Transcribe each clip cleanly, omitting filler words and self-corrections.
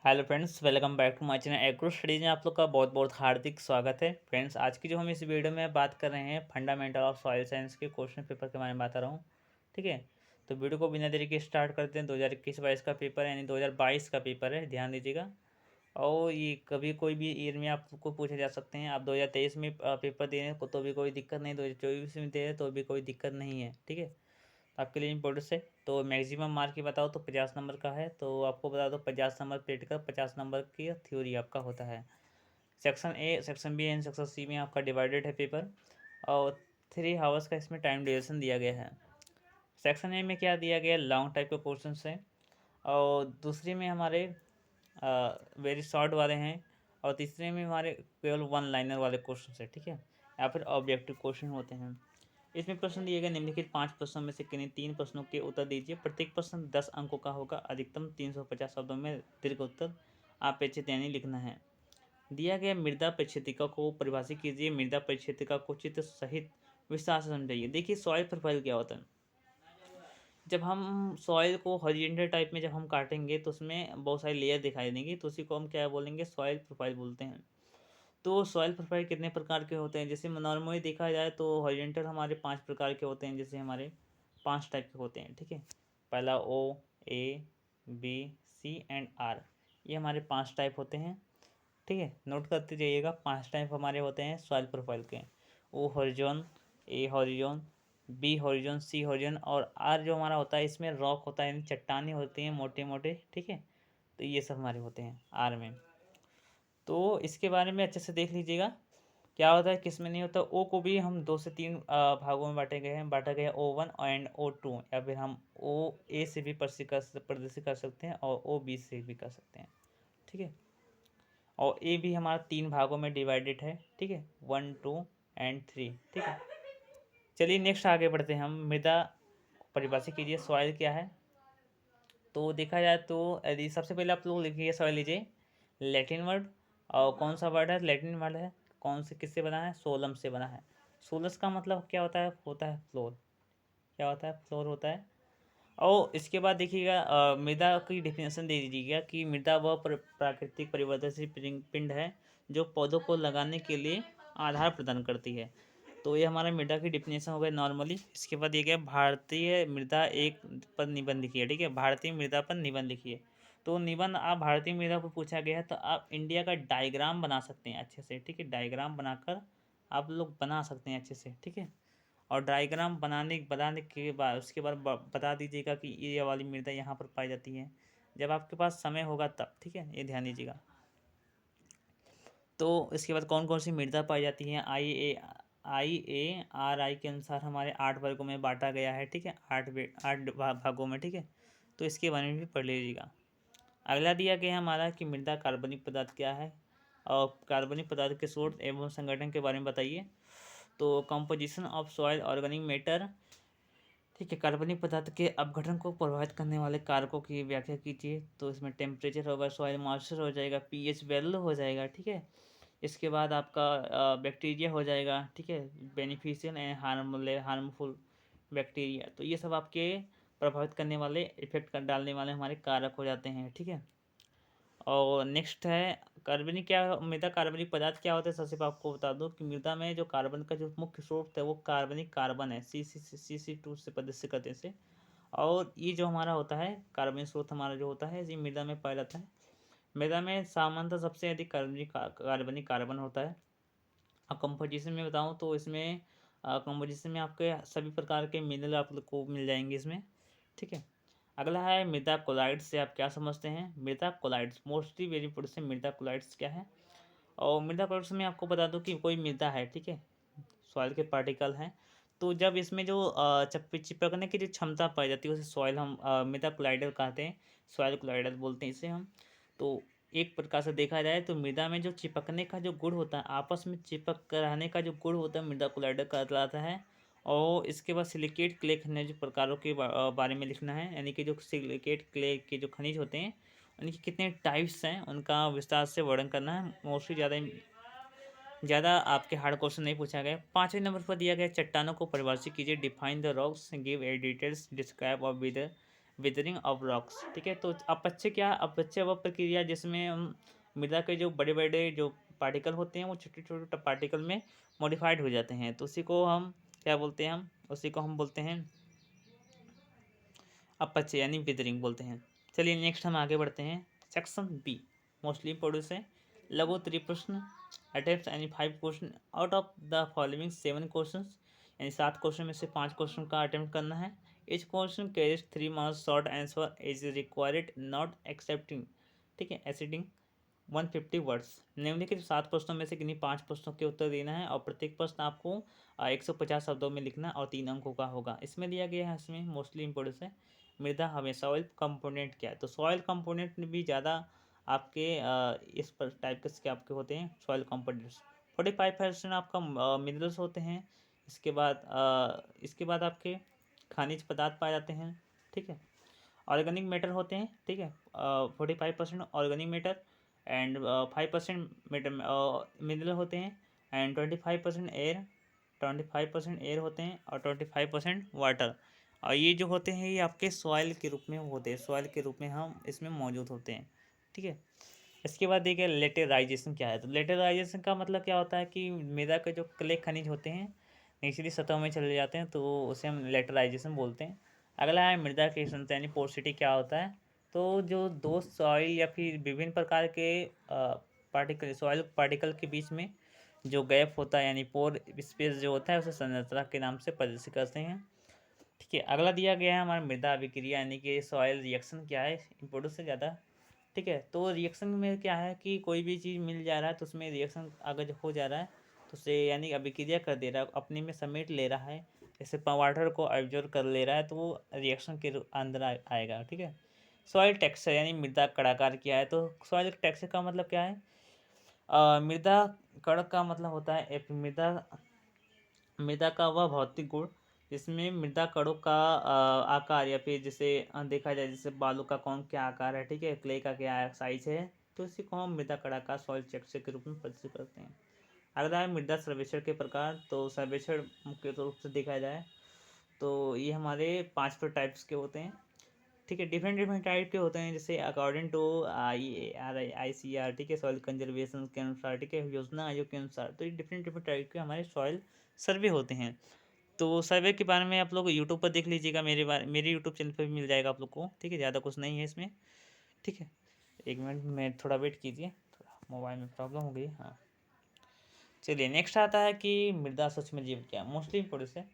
Hello friends, welcome back to my channel agro studies में आप लोग का बहुत बहुत हार्दिक स्वागत है। फ्रेंड्स, आज की जो हम इस वीडियो में बात कर रहे हैं फंडामेंटल ऑफ सॉइल साइंस के क्वेश्चन पेपर के बारे में बता रहा हूँ। ठीक है, तो वीडियो को बिना देरी के स्टार्ट करते हैं। 2021-22 का पेपर यानी 2022 का पेपर है, ध्यान दीजिएगा। और ये कभी कोई भी ईयर में आपको पूछे जा सकते हैं। आप 2023 में पेपर दे रहे हैं तो भी कोई दिक्कत नहीं, 2024 में दे रहे हैं तो भी कोई दिक्कत नहीं है। ठीक है, आपके लिए इम्पोर्टेंस है। तो मैक्सिमम मार्क की बताओ तो 50 नंबर का है। तो आपको बता दो 50 नंबर प्रैक्टिकल, 50 नंबर की थ्योरी आपका होता है। Section A, section B and section C में आपका डिवाइडेड है पेपर। और 3 आवर्स का इसमें टाइम ड्यूरेशन दिया गया है। सेक्शन ए में क्या दिया गया, लॉन्ग टाइप के क्वेश्चन है। और दूसरे में हमारे वेरी शॉर्ट वाले हैं। और तीसरे में हमारे केवल वन लाइनर वाले क्वेश्चन है। ठीक है, या फिर ऑब्जेक्टिव क्वेश्चन होते हैं। इसमें प्रश्न दिए गए निम्नलिखित 5 प्रश्नों में से किन्हीं 3 प्रश्नों के उत्तर दीजिए। प्रत्येक प्रश्न 10 अंकों का होगा। अधिकतम 350 शब्दों में दीर्घ उत्तर अपेक्षित यानी लिखना है। दिया गया मृदा परिक्षेत्रिका को परिभाषित कीजिए। मृदा परिक्षेत्रिका को चित्र सहित विस्तार से समझाइए। देखिए, सॉइल प्रोफाइल क्या होता है। जब हम सॉइल को हॉरिजॉन्टल टाइप में जब हम काटेंगे तो उसमें बहुत सारी लेयर दिखाई देंगी, तो उसी को हम क्या बोलेंगे, सॉइल प्रोफाइल बोलते हैं। तो सॉइल प्रोफाइल कितने प्रकार के होते हैं, जैसे नॉर्मली देखा जाए तो हॉरिजॉन्टल हमारे 5 प्रकार के होते हैं। जैसे हमारे 5 टाइप के होते हैं। ठीक है, पहला ओ, ए, बी, सी एंड आर, ये हमारे 5 टाइप होते हैं। ठीक है, नोट करते जाइएगा। 5 टाइप हमारे होते हैं सॉइल प्रोफाइल के। ओ हॉरिजॉन, ए हॉरिजॉन, बी हॉरिजॉन, सी हॉरिजॉन और आर जो हमारा होता है इसमें रॉक होता है, यानी चट्टानें होती हैं मोटे मोटे। ठीक है, तो ये सब हमारे होते हैं आर में। तो इसके बारे में अच्छे से देख लीजिएगा क्या होता है, किस में नहीं होता। ओ को भी हम 2 से 3 भागों में बांटा गया है O1 एंड O2, या फिर हम ओ ए से भी प्रदर्शित कर सकते हैं और ओ बी से भी कर सकते हैं। ठीक है, और ए भी हमारा 3 भागों में डिवाइडेड है। ठीक है, 1, 2 एंड 3। ठीक है, चलिए नेक्स्ट आगे बढ़ते हैं हम। मृदा परिभाषित कीजिए, सॉइल क्या है। तो देखा जाए तो यदि सबसे पहले आप लोग लिखिए, सॉइल लीजिए, लैटिन वर्ड। और कौन सा वर्ड है, लैटिन वर्ड है। कौन से किससे बना है, सोलम से बना है। सोलस का मतलब क्या होता है फ्लोर। क्या होता है, फ्लोर होता है। और इसके बाद देखिएगा, मृदा की डिफिनेशन दे दीजिएगा कि मृदा वह प्राकृतिक परिवर्तनशील पिंड है जो पौधों को लगाने के लिए आधार प्रदान करती है। तो ये हमारा मृदा की डिफिनेशन हो गया नॉर्मली। इसके बाद ये क्या, भारतीय मृदा एक पर निबंध लिखिए। ठीक है, भारतीय मृदा पर निबंध लिखिए। तो निबंध आप भारतीय मृदा पर पूछा गया है तो आप इंडिया का डायग्राम बना सकते हैं अच्छे से। ठीक है, डायग्राम बनाकर आप लोग बना सकते हैं अच्छे से। ठीक है, और डायग्राम बनाने के बाद उसके बाद बता दीजिएगा कि ये वाली मृदा यहाँ पर पाई जाती है, जब आपके पास समय होगा तब। ठीक है, ये ध्यान दीजिएगा। तो इसके बाद कौन कौन सी मृदा पाई जाती है, IARI के अनुसार हमारे 8 वर्गों में बांटा गया है। ठीक है, 8 भागों में। ठीक है, तो इसके बारे में भी पढ़ लीजिएगा। अगला दिया गया है हमारा कि मृदा कार्बनिक पदार्थ क्या है और कार्बनिक पदार्थ के स्रोत एवं संगठन के बारे में बताइए। तो composition of soil organic matter. ठीक है, कार्बनिक पदार्थ के अपघटन को प्रभावित करने वाले कारकों की व्याख्या कीजिए। तो इसमें टेम्परेचर होगा, सॉइल मॉइस्चर हो जाएगा, पीएच वैल्यू हो जाएगा। ठीक है, इसके बाद आपका बैक्टीरिया हो जाएगा। ठीक है, बेनिफिशियल एंड हार्मफुल बैक्टीरिया। तो ये सब आपके प्रभावित करने वाले, इफेक्ट कर डालने वाले हमारे कारक हो जाते हैं। ठीक है, और नेक्स्ट है कार्बनिक, क्या मृदा कार्बनिक पदार्थ क्या होता है। सबसे पहले आपको बता दूं कि मृदा में जो कार्बन का जो मुख्य स्रोत है वो कार्बन है, CC2 से प्रदर्शित करते हैं इसे। और ये जो हमारा होता है कार्बनिक स्रोत हमारा जो होता है ये मृदा में पाया जाता है। मृदा में सामान्यतः सबसे अधिक कार्बनिक कार्बन होता है। अब कंपोजिशन में बताऊँ तो इसमें कंपोजिशन में आपके सभी प्रकार के मिनरल आपको मिल जाएंगे इसमें। ठीक है, अगला है मृदा कोलाइड्स से आप क्या समझते हैं। मृदा कोलाइड्स मोस्टली वेरी इंपॉर्टेंट से मृदा कोलाइड्स क्या है। और मृदा कोलाइड्स में आपको बता दूं कि कोई मृदा है, ठीक है, सॉइल के पार्टिकल हैं, तो जब इसमें जो चिपकने की जो क्षमता पाई जाती है उसे सॉइल हम मृदा कोलाइडर कहते हैं। सॉइल कोलाइडर बोलते हैं इसे हम। तो एक प्रकार से देखा जाए तो मृदा में जो चिपकने का जो गुण होता है, आपस में चिपक कर रहने का जो गुण होता है, मृदा कोलाइडर कहलाता है। और इसके बाद सिलिकेट क्ले खनिज प्रकारों के बारे में लिखना है, यानी कि जो सिलिकेट क्ले के जो खनिज होते हैं उनके कितने टाइप्स हैं उनका विस्तार से वर्णन करना है। मोस्टली ज़्यादा आपके हार्ड क्वेश्चन नहीं पूछा गया। 5वें नंबर पर दिया गया चट्टानों को परिभाषित कीजिए। Define the rocks, give a details, describe और विद विदरिंग ऑफ रॉक्स, ठीक है। तो अपच्य क्या है? अपच्य वह प्रक्रिया जिसमें मृदा के जो बड़े बड़े जो पार्टिकल होते हैं वो छोटे छोटे पार्टिकल में मॉडिफाइड हो जाते हैं, तो उसी को हम क्या बोलते हैं? हम उसी को हम बोलते हैं अपच्य यानी विदरिंग बोलते हैं। चलिए नेक्स्ट हम आगे बढ़ते हैं। सेक्शन बी मोस्टली इंपॉर्टेंट है। लघु उत्तरीय प्रश्न अटेम्प्ट यानी 5 question out of the following 7 question, यानी 7 क्वेश्चन में से 5 क्वेश्चन का अटेम्प्ट करना है। Each question carries 3 marks, short answer is required not accepting, ठीक है, एक्सीडिंग 150 वर्ड्स। निम्नलिखित 7 प्रश्नों में से किन्हीं 5 प्रश्नों के उत्तर देना है और प्रत्येक प्रश्न आपको 150 शब्दों में लिखना और 3 अंकों का होगा। इसमें दिया गया है, इसमें मोस्टली इंपॉर्टेंट है मृदा हमें सॉइल कंपोनेंट क्या है, तो सॉइल कंपोनेंट भी ज़्यादा आपके इस पर टाइप के आपके होते हैं सॉइल कंपोनेंट्स। 45% आपका मिनरल्स होते हैं। इसके बाद आपके खनिज पदार्थ पाए जाते हैं, ठीक है। ऑर्गेनिक मैटर होते हैं, ठीक है। 45% ऑर्गेनिक मैटर एंड 5% मिनरल होते हैं एंड 25% एयर होते हैं और 25% वाटर। और ये जो होते हैं ये आपके सॉइल के रूप में होते हैं, सॉइल के रूप में हम इसमें मौजूद होते हैं, ठीक है। इसके बाद देखिए लेटेराइजेशन क्या है, तो लेटेराइजेशन का मतलब क्या होता है कि मृदा के जो क्ले खनिज होते हैं निचली सतह में चले जाते हैं, तो उसे हम लेटेराइजेशन बोलते हैं। अगला है मृदा की घनत्व यानी पोर्सिटी क्या होता है, तो जो दो सॉइल या फिर विभिन्न प्रकार के पार्टिकल सॉइल पार्टिकल के बीच में जो गैप होता है यानी पोर स्पेस जो होता है उसे संरचना के नाम से प्रदर्शित करते हैं, ठीक है। अगला दिया गया है हमारा मृदा अभिक्रिया यानी कि सॉइल रिएक्शन क्या है, इम्पोर्टेंट से ज़्यादा, ठीक है। तो रिएक्शन में क्या है कि कोई भी चीज़ मिल जा रहा है तो उसमें रिएक्शन अगर हो जा रहा है तो उसे यानी अभिक्रिया कर दे रहा है, अपने में समेट ले रहा है, जैसे वाटर को ऑब्जर्व कर ले रहा है, तो वो रिएक्शन के अंदर आएगा, ठीक है। सॉइल टेक्सचर यानी मृदा कड़ाकार क्या है, तो सॉइल टेक्सचर का मतलब क्या है? मृदा कड़ का मतलब होता है मृदा का वह भौतिक गुण जिसमें मृदा कणों का आकार या फिर जैसे देखा जाए जैसे बालू का कौन क्या आकार है, ठीक है, क्ले का क्या साइज है, तो इसी को हम मृदा कड़ा का सॉइल टेक्सचर के रूप में प्रदर्शित करते हैं। अगला है मृदा सर्वेक्षण के प्रकार, तो सर्वेक्षण मुख्य रूप से देखा जाए तो ये हमारे 5 टाइप्स के होते हैं, ठीक है। डिफरेंट डिफरेंट टाइप के होते हैं, जैसे अकॉर्डिंग टू ICAR, ठीक है, सॉइल कंजर्वेशन के अनुसार, ठीक है, योजना आयोग के अनुसार, तो ये डिफरेंट डिफरेंट टाइप के हमारे सॉइल सर्वे होते हैं। तो सर्वे के बारे में आप लोग यूट्यूब पर देख लीजिएगा, मेरे यूट्यूब चैनल पर भी मिल जाएगा आप लोग को, ठीक है, ज़्यादा कुछ नहीं है इसमें, ठीक है। एक मिनट में थोड़ा वेट कीजिए, थोड़ा मोबाइल में प्रॉब्लम हो गई, हाँ। चलिए नेक्स्ट आता है कि मृदा सूक्ष्म जीव क्या, मोस्टली इम्पोर्टेंट है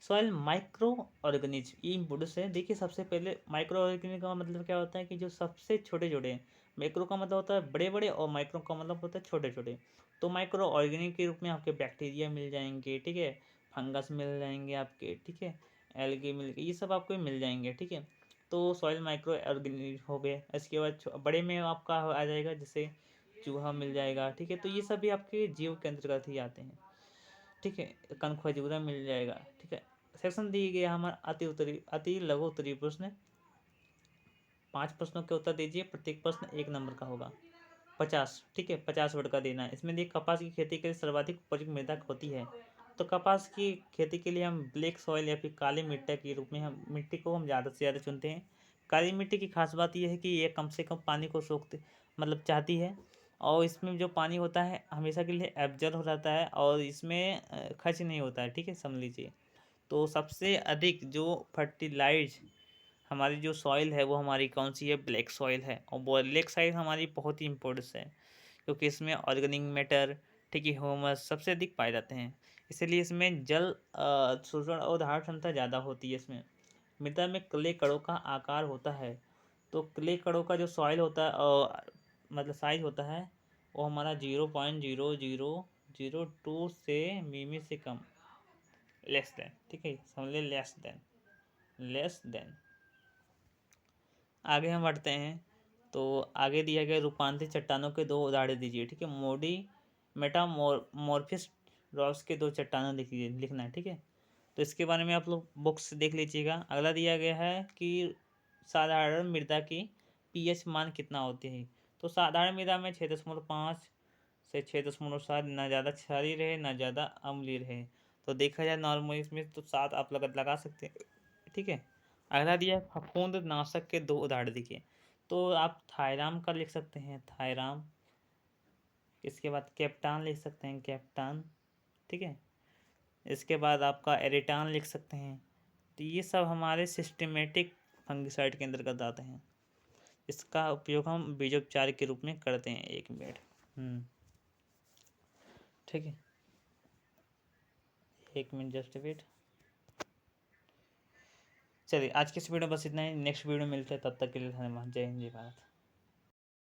सॉइल माइक्रो ऑर्गेनिज्म, ये इम्पोर्टेंट है। देखिए सबसे पहले माइक्रो ऑर्गेनिज्म का मतलब क्या होता है कि जो सबसे छोटे छोटे हैं, मैक्रो का मतलब होता है बड़े बड़े और माइक्रो का मतलब होता है छोटे छोटे। तो माइक्रो ऑर्गेनिक के रूप में आपके बैक्टीरिया मिल जाएंगे, ठीक है, फंगस मिल जाएंगे आपके, ठीक है, एल्गी मिल ये सब आपको मिल जाएंगे, ठीक है। तो सॉइल माइक्रो ऑर्गेनिज्म हो गए। इसके बाद बड़े में आपका आ जाएगा जैसे चूहा मिल जाएगा, ठीक है, तो ये सभी आपके जीव के अंतर्गत ही आते हैं, ठीक है। कनखजूरा मिल जाएगा, ठीक है। सेक्शन दी गया हमारा अति लघु उत्तरीय प्रश्न, 5 प्रश्नों के उत्तर दीजिए, प्रत्येक प्रश्न 1 नंबर का होगा, 50, ठीक है, 50 वर्ड का देना है। इसमें देखिए कपास की खेती के लिए सर्वाधिक उपयुक्त मृदा होती है, तो कपास की खेती के लिए हम ब्लैक सॉइल या फिर काली मिट्टी के रूप में हम मिट्टी को हम ज़्यादा से ज़्यादा चुनते हैं। काली मिट्टी की खास बात यह है कि ये कम से कम पानी को सोखते मतलब चाहती है, और इसमें जो पानी होता है हमेशा के लिए एब्जॉर्ब हो जाता है और इसमें खर्च नहीं होता है, ठीक है, समझ लीजिए। तो सबसे अधिक जो फर्टिलाइज हमारी जो सॉइल है वो हमारी कौन सी है? ब्लैक सॉइल है, और ब्लैक सॉइल हमारी बहुत ही इंपॉर्टेंस है क्योंकि इसमें ऑर्गेनिक मैटर, ठीक है, ह्यूमस सबसे अधिक पाए जाते हैं, इसलिए इसमें जल शोषण और धारण क्षमता ज़्यादा होती है। इसमें मृदा में क्ले कणों का आकार होता है, तो क्ले कणों का जो सॉइल होता है मतलब साइज होता है वो हमारा 0.0002 से मिमी से कम, लेस देन, ठीक है, समझ ले, लेस देन। आगे हम बढ़ते हैं, तो आगे दिया गया रूपांतरित चट्टानों के 2 उदाहरण दीजिए, ठीक है। मोडी मेटामॉर्फिस रॉक्स के 2 चट्टानों लिखिए, लिखना है, ठीक है। तो इसके बारे में आप लोग बुक्स देख लीजिएगा। अगला दिया गया है कि साधारण मृदा की पीएच मान कितना होती है, तो साधारण मृदा में 6.5 से 6.7, ना ज़्यादा क्षारीय रहे ना ज़्यादा अम्लीय रहे। तो देखा जाए नॉर्मल इसमें तो 7 आप लगा सकते हैं, ठीक है। अगला दिया है फफूंद नाशक के दो उदाहरण देखिए। तो आप थायराम का लिख सकते हैं, थायराम। इसके बाद कैप्टान लिख सकते हैं, कैप्टान। ठीक है। इसके बाद आपका एरिटान लिख सकते हैं। तो ये सब हमारे सिस्टमेटिक फंगिसाइड के अंतर्गत आते हैं। इसका उपयोग हम बीजोपचार के रूप में करते हैं। 1 मिनट। ठीक है, 1 मिनट जस्ट वेट। चलिए आज की इस वीडियो में बस इतना ही। नेक्स्ट वीडियो में मिलते हैं, तब तक के लिए धन्यवाद। जय हिंद, जय भारत।